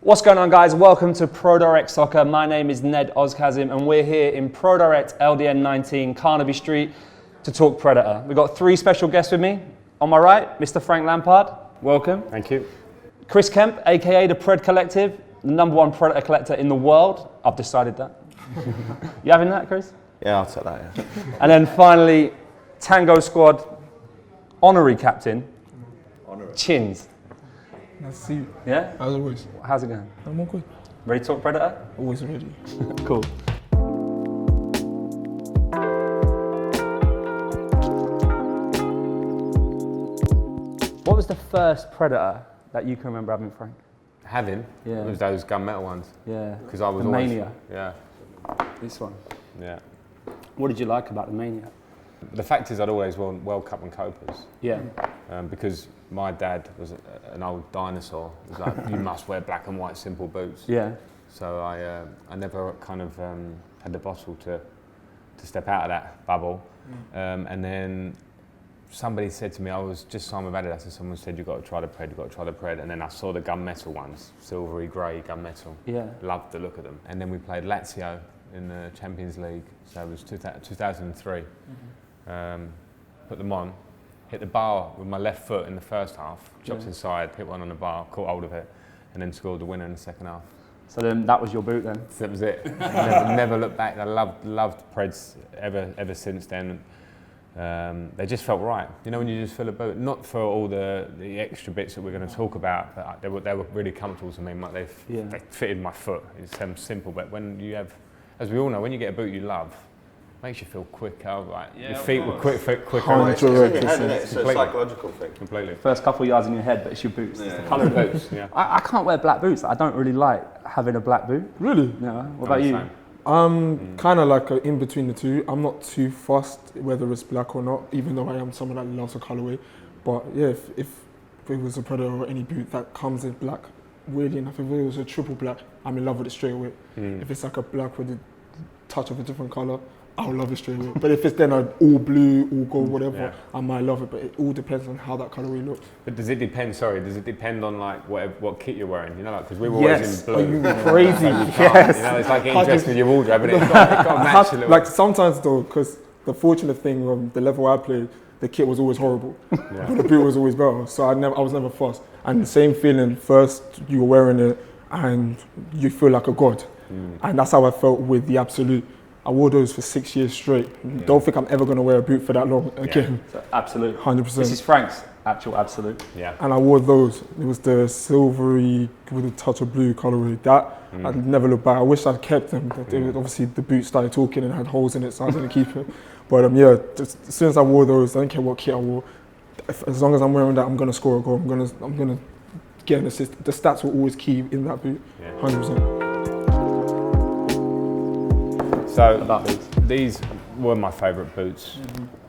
What's going on, guys? Welcome to ProDirect Soccer. My name is Ned Ozkazim and we're here in ProDirect LDN 19 Carnaby Street to talk Predator. We've got three special guests with me. On my right, Mr. Frank Lampard. Welcome. Thank you. Chris Kemp, aka the Pred Collective, the #1 Predator collector in the world. I've decided that. You having that, Chris? Yeah, I'll take that, yeah. And then finally, Tango Squad honorary captain, Chinz. Nice to see you. Yeah? As always. How's it going? I'm all good. Ready to talk Predator? Always ready. Cool. What was the first Predator that you can remember having, Frank? Having? Yeah. It was those gunmetal ones. Yeah. Because I was the always... Mania. Yeah. This one. Yeah. What did you like about the Mania? The fact is I'd always worn World Cup and Copas. Yeah. Because my dad was an old dinosaur. It was like, you must wear black and white simple boots. Yeah. So I never kind of had the bottle to step out of that bubble. And then somebody said to me, I was just signed with Adidas, and someone said, you've got to try the Pred, you've got to try the Pred. And then I saw the gunmetal ones, silvery grey gunmetal. Yeah. Loved the look of them. And then we played Lazio in the Champions League, so it was 2003. Put them on, hit the bar with my left foot in the first half, chopped inside, hit one on the bar, caught hold of it, and then scored the winner in the second half. So then that was your boot then? So that was it. never looked back. I loved Preds ever since then. They just felt right. You know, when you just feel a boot, not for all the extra bits that we're going to talk about, but they were really comfortable to me. They fitted my foot. It's simple, but when you have, as we all know, when you get a boot you love, makes you feel quicker. Like your feet were quicker. It's a psychological thing. Completely. First couple of yards in your head, but it's your boots. It's the colour of Boots. Yeah. I can't wear black boots. I don't really like having a black boot. Really? No. What about you? I'm kind of like in between the two. I'm not too fussed whether it's black or not, even though I am someone that loves a colourway. But yeah, if it was a Predator or any boot that comes in black, weirdly enough, if it was a triple black, I'm in love with it straight away. If it's like a black with a touch of a different colour, I'll love it straight away. But if it's then an all blue, all gold, whatever, I might love it. But it all depends on how that colourway looks. But does it depend? Sorry, does it depend on like what kit you're wearing? You know, like because we were always in blue. Are you crazy? Yes. You know, it's like getting dressed in your wardrobe, but it's got to match a little. Like sometimes though, because the fortunate thing, the level I played, the kit was always horrible, but the boot was always better. So I was never fussed. And the same feeling. First, you were wearing it, and you feel like a god. And that's how I felt with the Absolute. I wore those for 6 years straight. Don't think I'm ever going to wear a boot for that long again. So Absolute. 100%. This is Frank's actual Absolute. Yeah. And I wore those. It was the silvery with a touch of blue colourway. That I'd never look back. I wish I'd kept them. But obviously the boot started talking and had holes in it, so I didn't keep it. But yeah, as soon as I wore those, I don't care what kit I wore. As long as I'm wearing that, I'm going to score a goal. I'm going to get an assist. The stats were always key in that boot. 100%. So these were my favourite boots.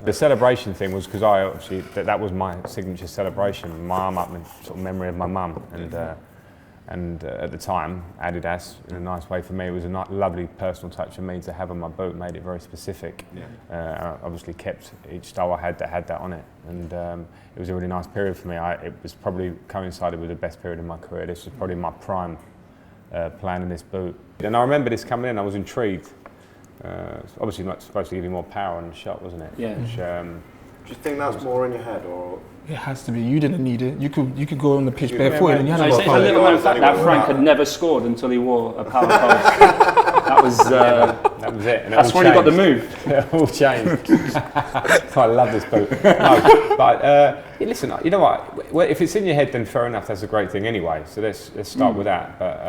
The celebration thing was because I obviously that was my signature celebration. My arm up in sort of memory of my mum, and at the time Adidas, in a nice way for me, it was a lovely personal touch for me to have on my boot. Made it very specific. I obviously kept each style I had that on it, and it was a really nice period for me. It was probably coincided with the best period in my career. This was probably my prime playing in this boot, and I remember this coming in. I was intrigued. Obviously not supposed to give you more power on the shot, wasn't it? Yeah. Which, Do you think that's more in your head, or? It has to be. You didn't need it. You could go on the pitch barefoot and you had So it's a little known fact that Frank had never scored until he wore a power post. That was it. And that's when he got the move. It all changed. I love this boot. No, but listen, you know what? Well, if it's in your head, then fair enough. That's a great thing anyway. So let's start with that. But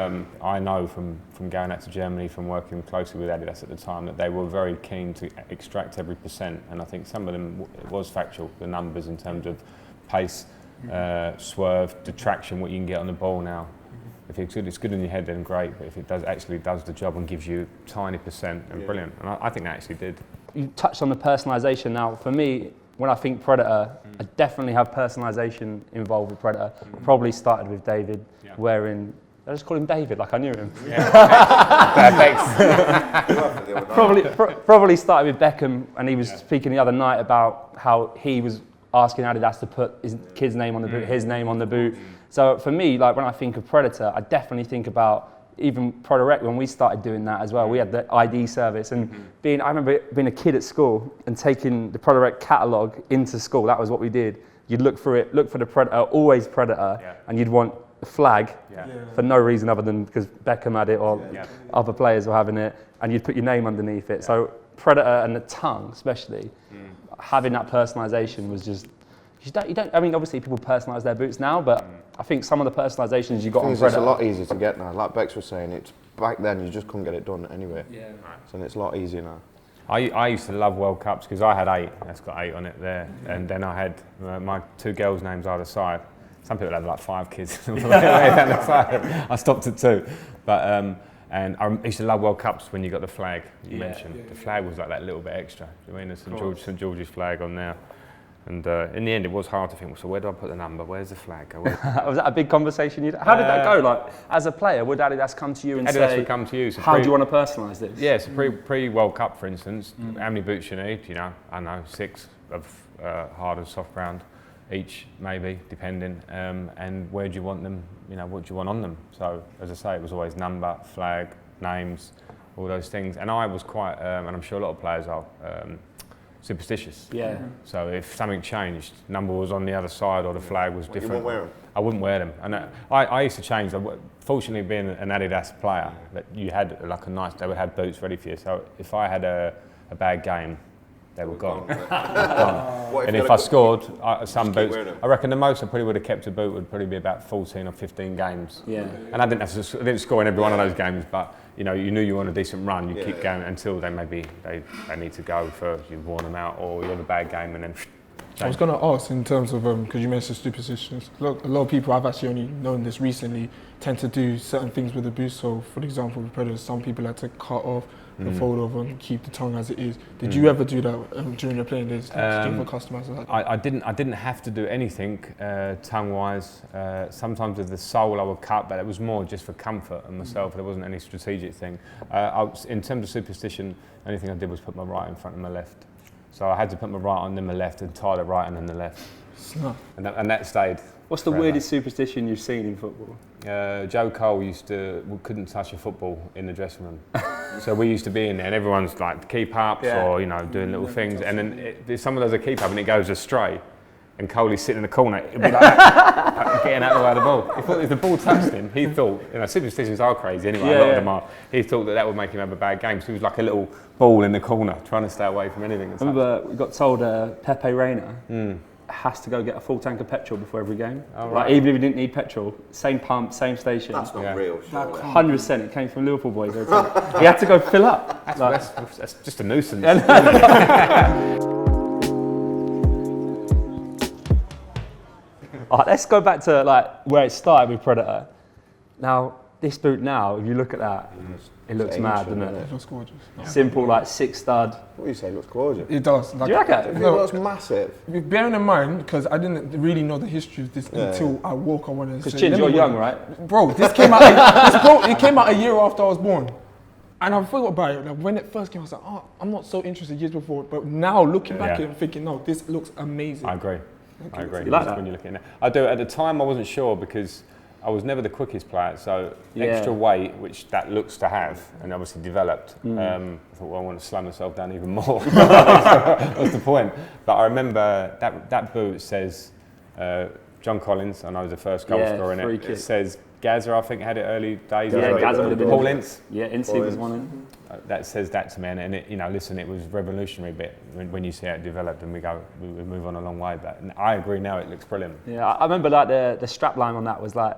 I know from going out to Germany, from working closely with Adidas at the time, that they were very keen to extract every percent. And I think some of them it was factual, the numbers in terms of pace, swerve, detraction, what you can get on the ball now. If it's good in your head, then great. But if it actually does the job and gives you tiny percent, then brilliant. And I think that actually did. You touched on the personalisation. Now, for me, when I think Predator, I definitely have personalisation involved with Predator. Probably started with David wearing. I just call him David, like I knew him. Probably started with Beckham, and he was speaking the other night about how he was asking Adidas to put his kid's name on the boot, his name on the boot. So for me, like when I think of Predator, I definitely think about even Product when we started doing that as well. We had the ID service, and I remember being a kid at school and taking the Product catalogue into school. That was what we did. You'd look for the Predator, always Predator, and you'd want a flag for no reason other than because Beckham had it or other players were having it, and you'd put your name underneath it. So Predator and the tongue, especially, having that personalisation was just. You don't. I mean, obviously people personalise their boots now, but I think some of the personalisations you got on Predator. It's a lot easier to get now. Like Bex was saying, it's back then you just couldn't get it done anyway. Yeah. So it's a lot easier now. I used to love World Cups because I had 8. That's got 8 on it there, and then I had my 2 girls' names either side. Some people have like 5 kids down the side. I stopped at 2, but and I used to love World Cups when you got the flag you mentioned. The flag was like that little bit extra. Do you mean the St George's flag on there? And in the end, it was hard to think, so where do I put the number? Where's the flag go? Was that a big conversation? How did that go? Like, as a player, would Adidas come to you and say, would come to you. So how do you want to personalise this? Yeah, so pre-World Cup, for instance, how many boots you need? You know, I don't know, 6 of hard and soft ground each, maybe, depending. And where do you want them? You know, what do you want on them? So, as I say, it was always number, flag, names, all those things. And I was quite, and I'm sure a lot of players are, superstitious. Yeah. So if something changed, number was on the other side or the flag was different. You wouldn't wear them? I wouldn't wear them. And I used to change. Fortunately, being an Adidas player, that you had like they would have boots ready for you. So if I had a bad game, they were gone. Gone. And if I scored some boots, I reckon the most I probably would have kept a boot would probably be about 14 or 15 games. Yeah. And I didn't score in every one of those games, but you know, you knew you were on a decent run. You keep going until they need to go for you've worn them out, or you have a bad game and then. I was going to ask in terms of because you mentioned superstitions. A lot of people, I've actually only known this recently, tend to do certain things with the boots. So, for example, with Predators, some people had to cut off the fold over and keep the tongue as it is. Did you ever do that during your playing days? Did you ever customise that? I didn't have to do anything tongue-wise. Sometimes with the sole I would cut, but it was more just for comfort and myself. There wasn't any strategic thing. In terms of superstition, the only thing I did was put my right in front of my left. So I had to put my right on then my left and tie the right and then the left. And that stayed. What's the weirdest superstition you've seen in football? Joe Cole couldn't touch a football in the dressing room. So we used to be in there and everyone's like keep ups or, you know, doing little things. And then someone does a keep up and it goes astray. And Coley's sitting in the corner, it'd be like that, getting out of the way of the ball. He thought if the ball touched him, he thought, you know, superstitions are crazy anyway, a lot of them are. He thought that would make him have a bad game. So he was like a little ball in the corner, trying to stay away from anything. I remember we got told Pepe Reina has to go get a full tank of petrol before every game. Oh, right. Like, even if he didn't need petrol, same pump, same station. That's not real, surely. 100%, it came from Liverpool boys. He had to go fill up. That's just a nuisance. Alright, let's go back to like where it started with Predator. Now, this boot now, if you look at that, it looks mad, doesn't it? It looks gorgeous. Yeah. Simple, like 6 stud. What do you say? It looks gorgeous. It does. Like, do you reckon? It looks massive. Bearing in mind, because I didn't really know the history of this until I woke up one and because Chinz, you're young, right? Bro, this came out. It came out a year after I was born. And I forgot about it. Like, when it first came, I was like, oh, I'm not so interested years before. But now, looking back at it and thinking, no, this looks amazing. I agree. I agree. You like that? When you're looking at it. I do. At the time, I wasn't sure because I was never the quickest player. So extra weight, which that looks to have, and obviously developed. I thought, well, I want to slow myself down even more. What's the point? But I remember that boot says John Collins. I know was the first goal scorer in it. It says Gazza, I think, had it early days. Yeah, Gazza would have been. Paul Ince. Yeah, Ince was one. That says that to me, and it, you know, listen, it was revolutionary bit when you see how it developed, and we move on a long way. But I agree now, it looks brilliant. Yeah, I remember like the strap line on that was like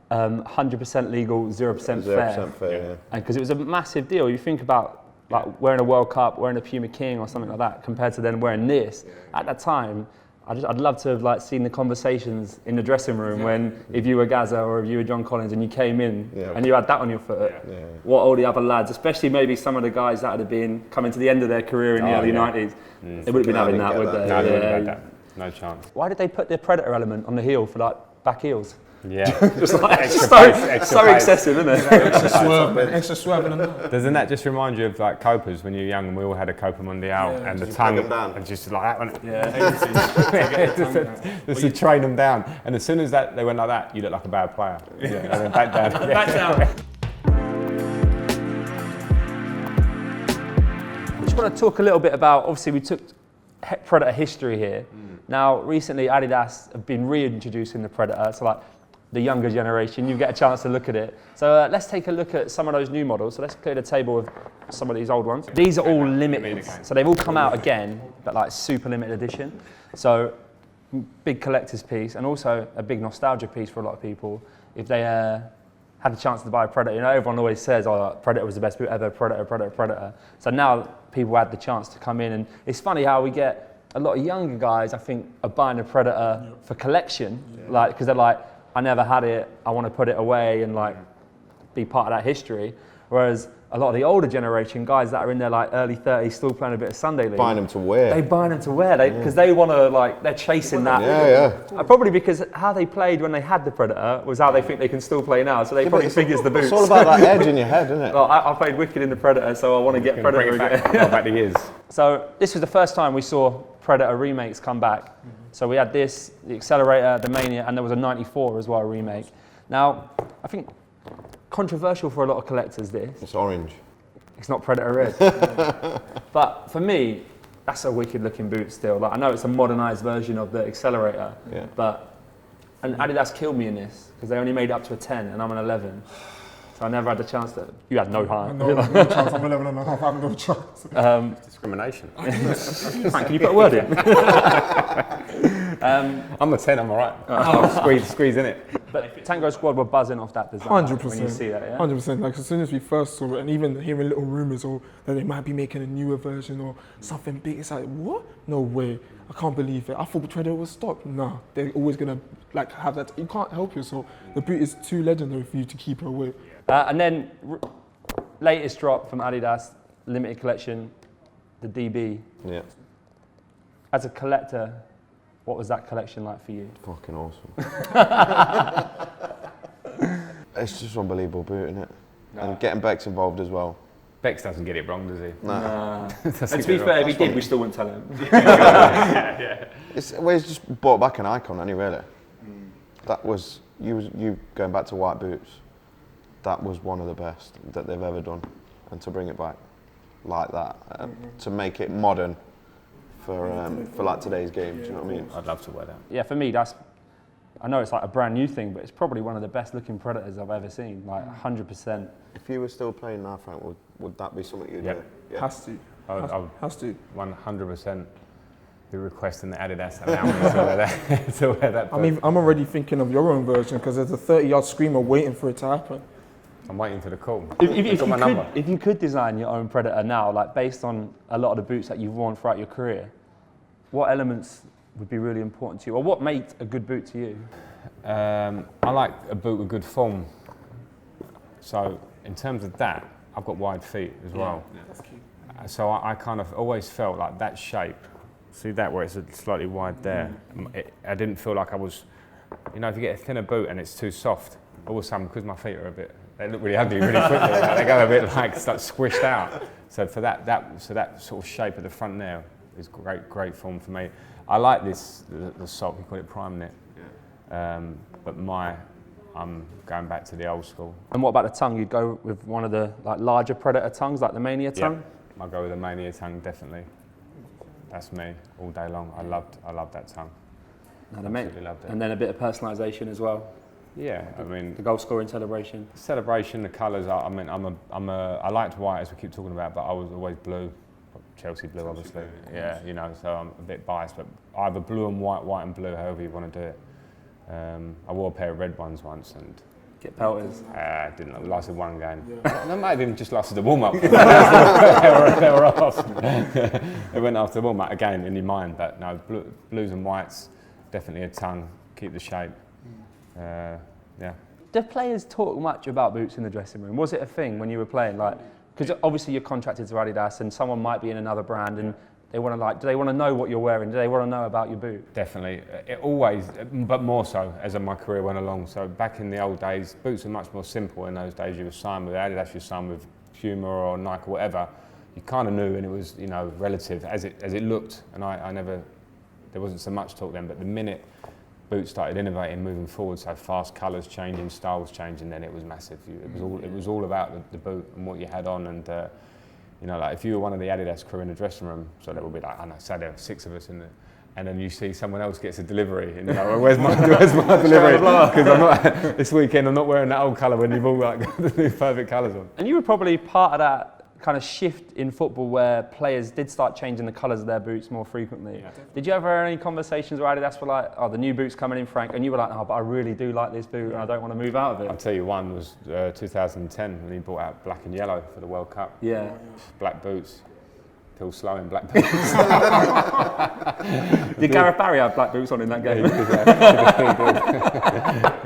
100% legal, 0% fair. 0% fair, yeah. And because it was a massive deal. You think about like wearing a World Cup, wearing a Puma King or something like that, compared to then wearing this. At that time, I'd love to have like seen the conversations in the dressing room when if you were Gazza or if you were John Collins and you came in and you had that on your foot. What all the other lads, especially maybe some of the guys that had been coming to the end of their career in the early 90s, they wouldn't have been having that, would they? No, they wouldn't have had that. No chance. Why did they put the Predator element on the heel for like back heels? Yeah. Just like Extra so, pace, extra so pace. excessive, isn't it? Extra swerving and that. Doesn't that just remind you of like Copas when you were young and we all had a Copa Mundial and the Just tongue break 'em down. and just like that, wasn't it? Yeah. Just to train them down. And as soon as that they went like that, you look like a bad player. Yeah. And then back down. Back down. I just want to talk a little bit about, obviously we took Predator history here. Now recently Adidas have been reintroducing the Predator, so like the younger generation, you get a chance to look at it. So let's take a look at some of those new models. So let's clear the table with some of these old ones. These are all limited, so they've all come out again, but like super limited edition. So big collector's piece and also a big nostalgia piece for a lot of people. If they had the chance to buy a Predator, you know, everyone always says, oh, Predator was the best boot ever, Predator, Predator, Predator. So now people had the chance to come in, and it's funny how we get a lot of younger guys, I think, are buying a Predator for collection, like, because they're like, I never had it, I want to put it away and like be part of that history. Whereas a lot of the older generation, guys that are in their like early 30s, still playing a bit of Sunday league. Buying them to wear. They buy them to wear, because they want to like, they're chasing that. Yeah. Probably because how they played when they had the Predator was how they think they can still play now. So they probably figures the boots. It's all about that edge in your head, isn't it? Well, I played wicked in the Predator, so I want to get Predator again. Go back the years. So this was the first time we saw Predator remakes come back. So we had this, the Accelerator, the Mania, and there was a 94 as well, a remake. Now, I think controversial for a lot of collectors this. It's orange. It's not Predator red. But for me, that's a wicked looking boot still. Like, I know it's a modernised version of the Accelerator, and Adidas killed me in this, because they only made it up to a 10 and I'm an 11. So I never had the chance to, you had no height. No chance, I'm 11 and a half, I have no chance. Discrimination. Frank, can you put a word in? I'm a 10, I'm alright. Squeeze in it. But Tango Squad were buzzing off that design. 100%. When you see that, yeah? 100%. Like as soon as we first saw it, and even hearing little rumours or that they might be making a newer version or something big, it's like, what? No way. I can't believe it. I thought Predator was stopped. Nah, they're always gonna like have that. You can't help yourself. The boot is too legendary for you to keep it away. And then latest drop from Adidas, limited collection, the DB. Yeah. As a collector, what was that collection like for you? Fucking awesome. It's just unbelievable boot, isn't it? And getting Bex involved as well. Bex doesn't get it wrong, does he? Nah. And to be fair, if he did, we still wouldn't tell him. It's just brought back an icon, anyway, really. That was, you going back to white boots, that was one of the best that they've ever done. And to bring it back like that, to make it modern for like today's game, do you know what I mean? I'd love to wear that. Yeah, for me, I know it's like a brand new thing, but it's probably one of the best looking Predators I've ever seen, like 100%. If you were still playing now, Frank, would that be something you'd do? Yeah. Has to. Has to. 100% be requesting the Adidas allow me to wear that. I mean, I'm already thinking of your own version because there's a 30-yard screamer waiting for it to happen. I'm waiting for the call. If you could design your own Predator now, like based on a lot of the boots that you've worn throughout your career, what elements would be really important to you, or what made a good boot to you? I like a boot with good form. So in terms of that, I've got wide feet as well. Yeah, that's key. So I kind of always felt like that shape. See that where it's slightly wide there? I didn't feel like I was, you know, if you get a thinner boot and it's too soft, all of a sudden, because my feet are they look really ugly really quickly. Like they go a bit like squished out. So for that sort of shape at the front there is great form for me. I like the sock. We call it prime knit. But I'm going back to the old school. And what about the tongue? You'd go with one of the like larger Predator tongues, like the Mania tongue? I'll go with the Mania tongue, definitely. That's me all day long. I loved that tongue. Absolutely loved it. And then a bit of personalisation as well. Yeah, I mean the goal scoring celebration. Celebration, the colours. I liked white as we keep talking about, but I was always blue. Chelsea blue, obviously. Yeah, you know, so I'm a bit biased, but either blue and white, white and blue, however you want to do it. I wore a pair of red ones once and get pelters. Didn't last one game. Yeah. That might have even just lasted the warm up. they were off. They went after the warm up again in your mind, but no, blues and whites, definitely a tongue. Keep the shape. Yeah. Do players talk much about boots in the dressing room? Was it a thing when you were playing? Like, because obviously you're contracted to Adidas, and someone might be in another brand, and They want to do they want to know what you're wearing? Do they want to know about your boot? Definitely. It always, but more so as my career went along. So back in the old days, boots were much more simple. In those days, you were signed with Adidas, you were signed with Puma or Nike or whatever. You kind of knew, and it was, you know, relative as it looked. And I never, there wasn't so much talk then. But the minute boots started innovating, moving forward, so fast colours changing, styles changing, then it was massive. It was all about the boot and what you had on. And you know, like if you were one of the Adidas crew in the dressing room, so there would be like, I don't know, say there were 6 of us in there, and then you see someone else gets a delivery, and you're like, well, where's my delivery? Because I'm not, this weekend I'm not wearing that old colour when you've all got the new perfect colours on. And you were probably part of that kind of shift in football where players did start changing the colours of their boots more frequently. Yeah. Did you ever have any conversations where Adidas were like, oh, the new boot's coming in, Frank, and you were like, oh, but I really do like this boot and I don't want to move out of it? I'll tell you one was 2010 when he brought out black and yellow for the World Cup. Yeah. Black boots. Still slow in black boots. Did Gareth Barry have black boots on in that game?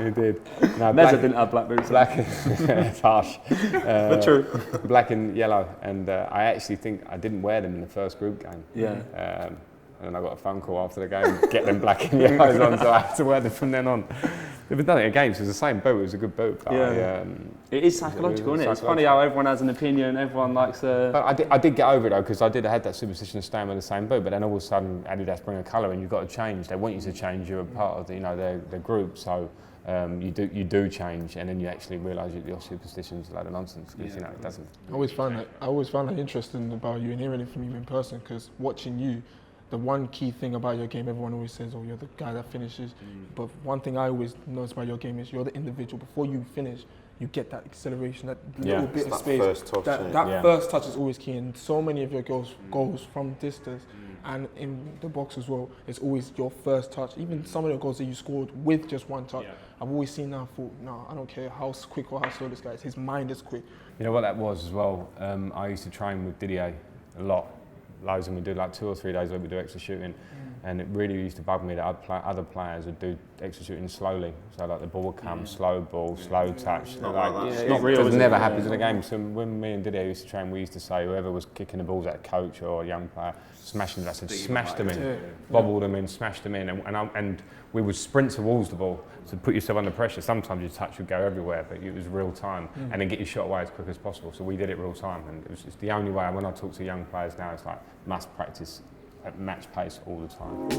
He did. No, Meza didn't have black boots. Black, it's harsh. But true. Black and yellow, and I actually think I didn't wear them in the first group game. Yeah. And then I got a phone call after the game, get them black and yellows on, so I had to wear them from then on. We've done it again, so it was the same boot, it was a good boot. Yeah. It is psychological, isn't it? It's funny how everyone has an opinion, everyone likes a... But I did get over it though, because I had that superstition of staying with the same boot, but then all of a sudden Adidas bring a colour and you've got to change. They want you to change, you're a part of the, you know, their group, so you do change, and then you actually realise your superstition's a load of nonsense, because you know, it doesn't... I always found that interesting about you and hearing it from you in person, because watching you, the one key thing about your game, everyone always says, oh, you're the guy that finishes. But one thing I always notice about your game is you're the individual. Before you finish, you get that acceleration, that little bit of space. First touch, that first touch is always key. And so many of your goals from distance and in the box as well, it's always your first touch. Even some of the goals that you scored with just one touch, I've always seen that and thought, no, I don't care how quick or how slow this guy is. His mind is quick. You know what that was as well? I used to train with Didier a lot. Loads, and we do like 2 or 3 days where we do extra shooting, and it really used to bug me that other players would do extra shooting slowly. So like the ball would come, slow ball, slow touch. It's not real. It never happens in a game. So when me and Didier used to train, we used to say whoever was kicking the balls at a coach or a young player, smashing them. I said smash them in, bobble them in, smash them in, and we would sprint towards the ball to put yourself under pressure. Sometimes your touch would go everywhere, but it was real time, and then get your shot away as quick as possible. So we did it real time, and it was just the only way. When I talk to young players now, it's like must practice at match pace all the time.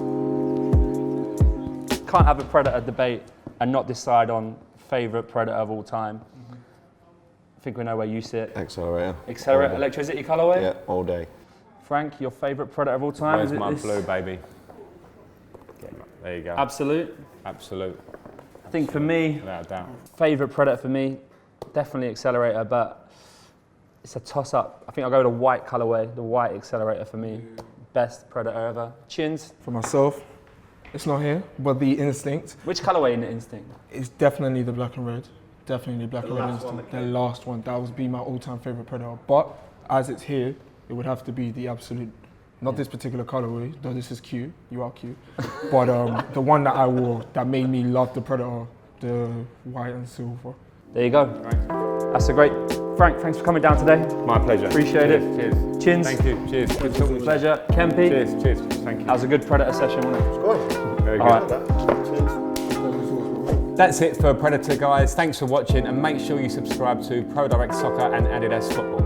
Can't have a Predator debate and not decide on favourite Predator of all time. I think we know where you sit. Accelerator. Accelerator, electricity colourway? Yeah, all day. Frank, your favourite Predator of all time? Where's my blue, baby? There you go. Absolute? Absolute. I think for me, without a doubt, favourite Predator for me, definitely Accelerator, but it's a toss-up. I think I'll go with the white colourway, the white Accelerator for me. Best Predator ever. Chinz? For myself, it's not here, but the Instinct. Which colourway in the Instinct? It's definitely the black and red. Definitely black and red Instinct. The last one. That would be my all-time favourite Predator. But as it's here, it would have to be the Absolute. Not this particular colorway, though this is cute, you are cute. But the one that I wore that made me love the Predator, the white and silver. There you go. That's a great... Frank, thanks for coming down today. My pleasure. Appreciate it. Cheers. Chinz. Thank you. Cheers. Good talking to you. Pleasure. Kempy. Cheers. Thank you. That was a good Predator session, wasn't it? Good. Very All good. right. That's it for Predator, guys. Thanks for watching, and make sure you subscribe to Pro Direct Soccer and Adidas Football.